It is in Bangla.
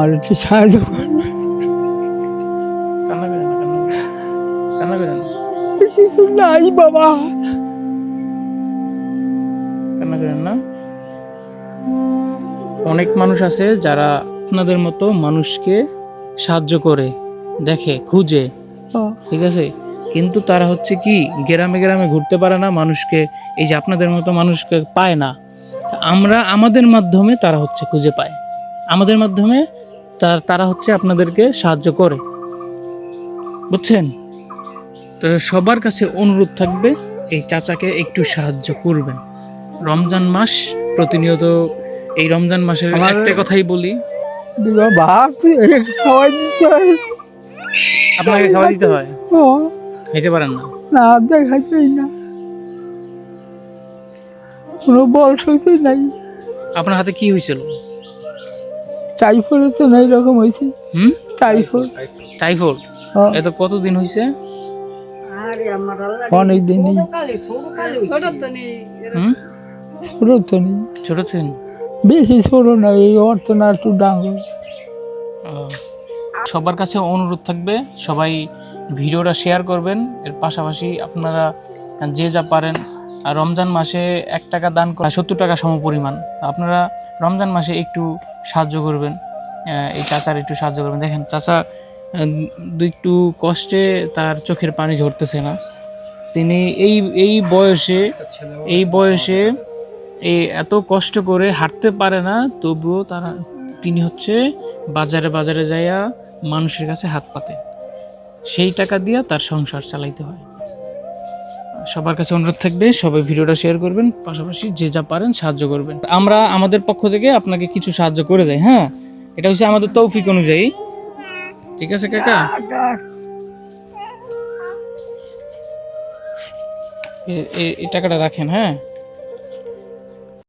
আর একটু সাহায্য করবে। কান্না করেন না, কান্না করেন না, কিছু নাই বাবা। কান্না করেন না। অনেক মানুষ আছে যারা আপনাদের মতো মানুষকে সাহায্য করে, দেখে, খুঁজে, ঠিক আছে, কিন্তু তারা হচ্ছে কি গ্রামে গ্রামে ঘুরতে পারে না, মানুষকে এই যে আপনাদের মতো মানুষকে পায় না। তা আমরা আমাদের মাধ্যমে তারা হচ্ছে খুঁজে পায়, আমাদের মাধ্যমে তারা হচ্ছে আপনাদেরকে সাহায্য করে, বুঝছেন? তো সবার কাছে অনুরোধ থাকবে এই চাচাকে একটু সাহায্য করবেন। রমজান মাস প্রতিনিয়ত, এই রমজান মাসের একটা কথাই বলি, ভাত খাওয়াই দিতে হয়। আপনাকে খাওয়া দিতে হয়, ও, খাইতে পারেন না। না দেখাচ্ছেই না, কোনো বল শক্তি নাই। আপনার হাতে কি হয়েছিল? টাইফয়েড হচ্ছে না, এরকম হয়েছে। টাইফয়েড। টাইফয়েড? হ্যাঁ। এত কতদিন হয়েছে? অনেক দিনই। ছোট তো নেই। ছোট ছিলেন? বেশি ছোট না, এই অর্থ না একটু ডাঙর। সবার কাছে অনুরোধ থাকবে সবাই ভিডিওটা শেয়ার করবেন। এর পাশাপাশি আপনারা যে যা পারেন, আর রমজান মাসে 1 টাকা দান করা 70 টাকা সমপরিমাণ। আপনারা রমজান মাসে একটু সাহায্য করবেন, এই চাচার একটু সাহায্য করবেন। দেখেন চাচা একটু কষ্টে তার চোখের পানি ঝরতেছে না। তিনি এই বয়সে এত কষ্ট করে হাঁটতে পারে না, তবুও তিনি হচ্ছে বাজারে বাজারে যাইয়া মানুষের কাছে হাত পাতে, সেই টাকা দিয়া তার সংসার চালাইতে হয়। সবার কাছে অনুরোধ থাকবে সবাই ভিডিওটা শেয়ার করবেন, পাশাপাশি যে যা পারেন সাহায্য করবেন। আমরা আমাদের পক্ষ থেকে আপনাকে কিছু সাহায্য করে দেয়। হ্যাঁ, এটা হচ্ছে আমাদের তৌফিক অনুযায়ী। ঠিক আছে কাকা, এই টাকাটা রাখেন। হ্যাঁ।